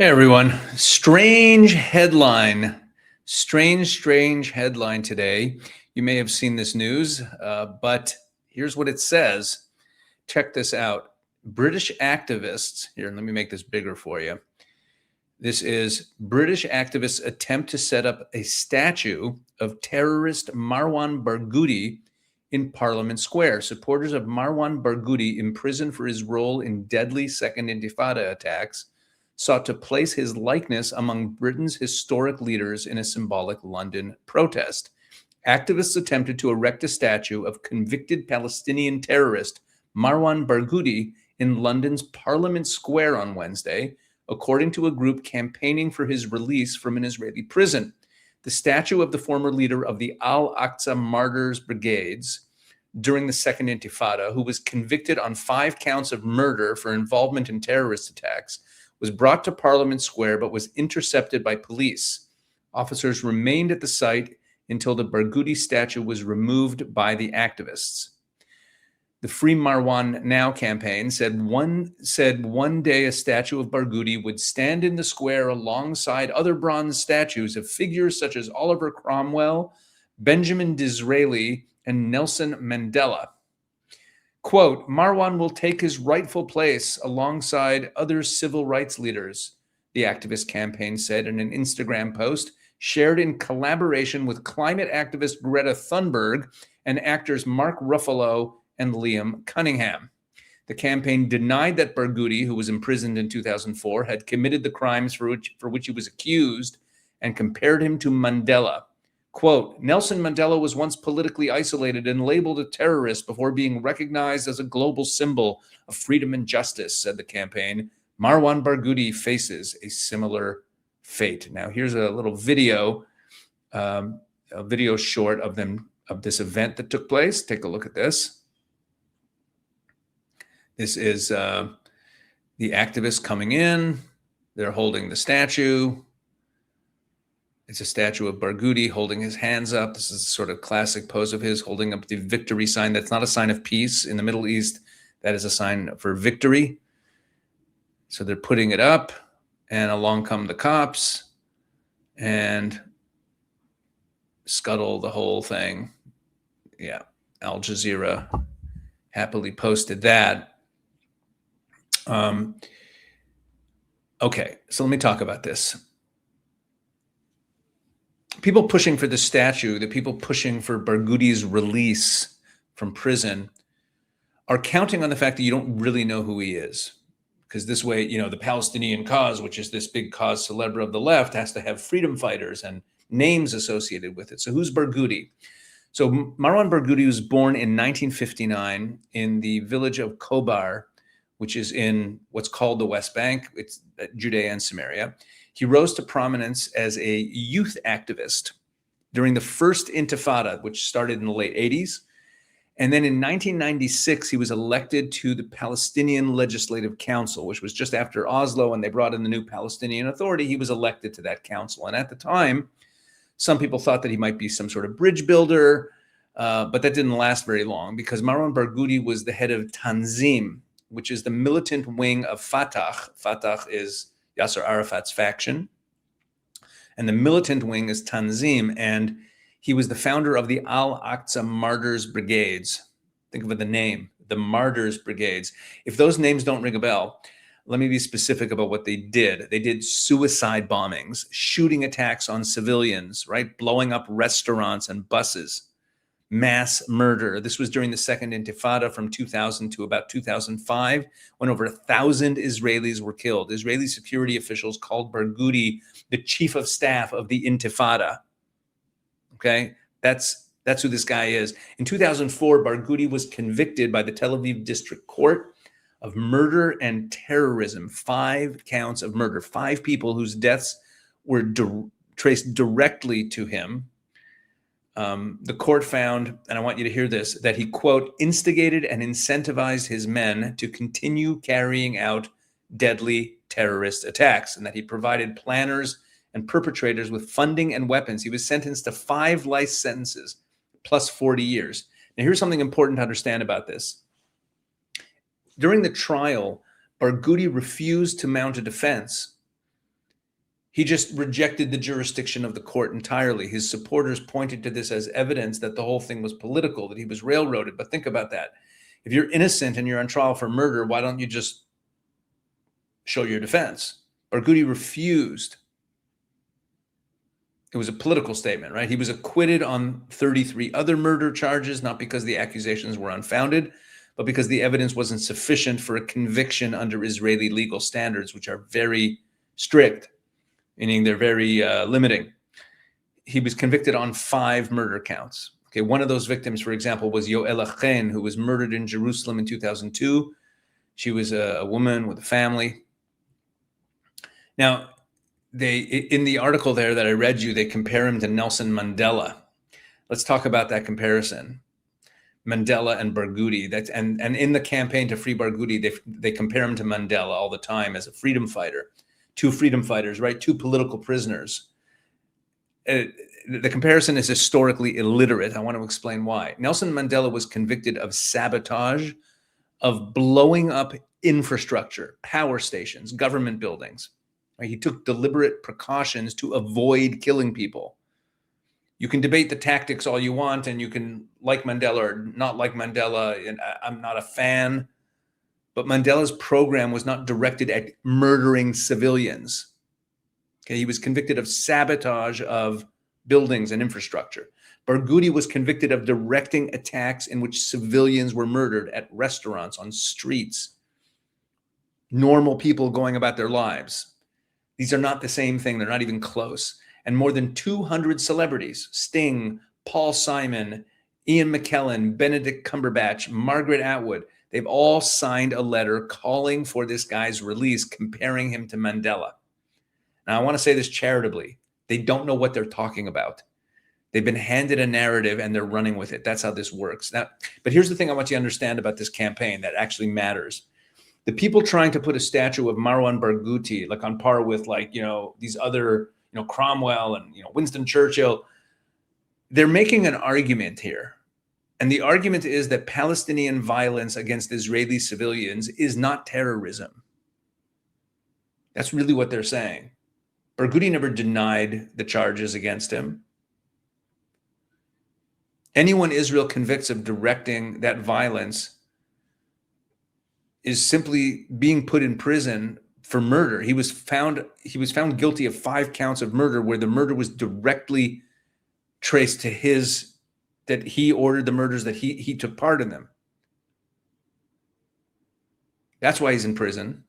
Hey everyone, strange headline. Strange headline today. You may have seen this news, but here's what it says. Check this out. British activists, here, let me make this bigger for you. This is British activists attempt to set up a statue of terrorist Marwan Barghouti in Parliament Square. Supporters of Marwan Barghouti, imprisoned for his role in deadly Second Intifada attacks, sought to place his likeness among Britain's historic leaders in a symbolic London protest. Activists attempted to erect a statue of convicted Palestinian terrorist Marwan Barghouti in London's Parliament Square on Wednesday, according to a group campaigning for his release from an Israeli prison. The statue of the former leader of the Al-Aqsa Martyrs Brigades during the Second Intifada, who was convicted on 5 counts of murder for involvement in terrorist attacks, was brought to Parliament Square but was intercepted by police. Officers remained at the site until the Barghouti statue was removed by the activists. The Free Marwan Now campaign said one day a statue of Barghouti would stand in the square alongside other bronze statues of figures such as Oliver Cromwell, Benjamin Disraeli, and Nelson Mandela. Quote, Marwan will take his rightful place alongside other civil rights leaders, the activist campaign said in an Instagram post shared in collaboration with climate activist Greta Thunberg and actors Mark Ruffalo and Liam Cunningham. The campaign denied that Barghouti, who was imprisoned in 2004, had committed the crimes for which he was accused, and compared him to Mandela. Quote, Nelson Mandela was once politically isolated and labeled a terrorist before being recognized as a global symbol of freedom and justice, said the campaign. Marwan Barghouti faces a similar fate. Now, here's a little video, a video short of this event that took place. Take a look at this. This is the activists coming in. They're holding the statue. It's a statue of Barghouti holding his hands up. This is a sort of classic pose of his, holding up the victory sign. That's not a sign of peace in the Middle East. That is a sign for victory. So they're putting it up, and along come the cops and scuttle the whole thing. Yeah, Al Jazeera happily posted that. Okay, so let me talk about this. People pushing for the statue, the people pushing for Barghouti's release from prison, are counting on the fact that you don't really know who he is. Because this way, you know, the Palestinian cause, which is this big cause célèbre of the left, has to have freedom fighters and names associated with it. So who's Barghouti? So Marwan Barghouti was born in 1959 in the village of Khobar, which is in what's called the West Bank. It's Judea and Samaria. He rose to prominence as a youth activist during the first Intifada, which started in the late 80s. And then in 1996, he was elected to the Palestinian Legislative Council, which was just after Oslo, and they brought in the new Palestinian Authority. He was elected to that council. And at the time, some people thought that he might be some sort of bridge builder, but that didn't last very long because Marwan Barghouti was the head of Tanzim, which is the militant wing of Fatah. Fatah is Yasser Arafat's faction. And the militant wing is Tanzim. And he was the founder of the Al-Aqsa Martyrs Brigades. Think of the name, the Martyrs Brigades. If those names don't ring a bell, let me be specific about what they did. They did suicide bombings, shooting attacks on civilians, right? Blowing up restaurants and buses, mass murder. This was during the Second Intifada from 2000 to about 2005, when over 1,000 Israelis were killed. Israeli security officials called Barghouti the chief of staff of the Intifada. Okay, that's who this guy is. In 2004, Barghouti was convicted by the Tel Aviv District Court of murder and terrorism. 5 counts of murder, 5 people whose deaths were traced directly to him. The court found, and I want you to hear this, that he, quote, instigated and incentivized his men to continue carrying out deadly terrorist attacks, and that he provided planners and perpetrators with funding and weapons. He was sentenced to 5 life sentences plus 40 years. Now, here's something important to understand about this. During the trial, Barghouti refused to mount a defense. He just rejected the jurisdiction of the court entirely. His supporters pointed to this as evidence that the whole thing was political, that he was railroaded. But think about that. If you're innocent and you're on trial for murder, why don't you just show your defense? Barghouti refused. It was a political statement, right? He was acquitted on 33 other murder charges, not because the accusations were unfounded, but because the evidence wasn't sufficient for a conviction under Israeli legal standards, which are very strict, meaning they're very limiting. He was convicted on 5 murder counts. Okay, one of those victims, for example, was Yoel, who was murdered in Jerusalem in 2002. She was a woman with a family. Now, in the article there that I read you, they compare him to Nelson Mandela. Let's talk about that comparison. Mandela and Barghouti. And in the campaign to free Barghouti, they compare him to Mandela all the time as a freedom fighter. 2 freedom fighters, right? 2 political prisoners. The comparison is historically illiterate. I want to explain why. Nelson Mandela was convicted of sabotage, of blowing up infrastructure, power stations, government buildings. He took deliberate precautions to avoid killing people. You can debate the tactics all you want, and you can like Mandela or not like Mandela, and I'm not a fan. But Mandela's program was not directed at murdering civilians. Okay, he was convicted of sabotage of buildings and infrastructure. Barghouti was convicted of directing attacks in which civilians were murdered at restaurants, on streets, normal people going about their lives. These are not the same thing. They're not even close. And more than 200 celebrities, Sting, Paul Simon, Ian McKellen, Benedict Cumberbatch, Margaret Atwood, they've all signed a letter calling for this guy's release, comparing him to Mandela. Now, I want to say this charitably. They don't know what they're talking about. They've been handed a narrative and they're running with it. That's how this works. Now, but here's the thing I want you to understand about this campaign that actually matters. The people trying to put a statue of Marwan Barghouti, like on par with these other, Cromwell and, Winston Churchill, they're making an argument here. And the argument is that Palestinian violence against Israeli civilians is not terrorism. That's really what they're saying. Barghouti never denied the charges against him. Anyone Israel convicts of directing that violence is simply being put in prison for murder. He was found guilty of 5 counts of murder, where the murder was directly traced to that he ordered the murders, that he took part in them. That's why he's in prison.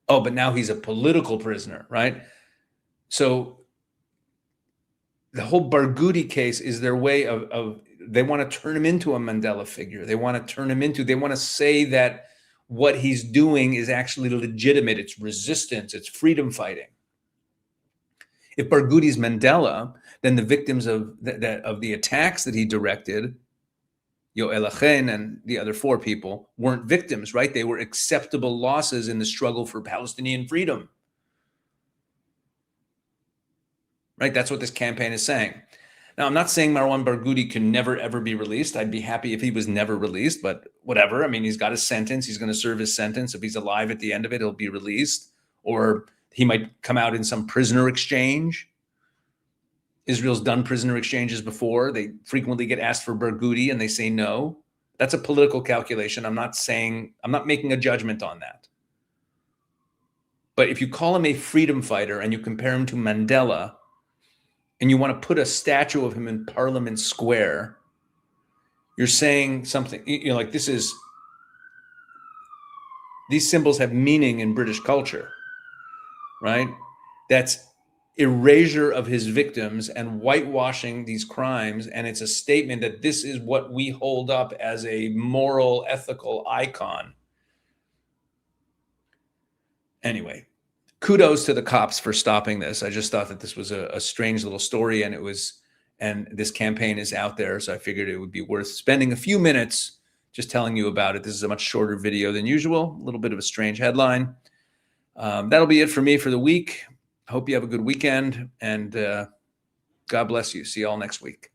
Oh, but now he's a political prisoner, right? So the whole Barghouti case is their way of they want to turn him into a Mandela figure. They want to say that what he's doing is actually legitimate. It's resistance. It's freedom fighting. If Barghouti's Mandela, then the victims of the attacks that he directed, Yoel and the other 4 people, weren't victims, right? They were acceptable losses in the struggle for Palestinian freedom. Right? That's what this campaign is saying. Now, I'm not saying Marwan Barghouti can never, ever be released. I'd be happy if he was never released, but whatever. I mean, he's got his sentence. He's going to serve his sentence. If he's alive at the end of it, he'll be released. Or he might come out in some prisoner exchange. Israel's done prisoner exchanges before. They frequently get asked for Barghouti and they say no. That's a political calculation. I'm not making a judgment on that. But if you call him a freedom fighter and you compare him to Mandela, and you want to put a statue of him in Parliament Square, you're saying something, like these symbols have meaning in British culture, right? That's erasure of his victims and whitewashing these crimes. And it's a statement that this is what we hold up as a moral, ethical icon. Anyway, kudos to the cops for stopping this. I just thought that this was a strange little story, and this campaign is out there. So I figured it would be worth spending a few minutes just telling you about it. This is a much shorter video than usual, a little bit of a strange headline. That'll be it for me for the week. I hope you have a good weekend, and God bless you. See you all next week.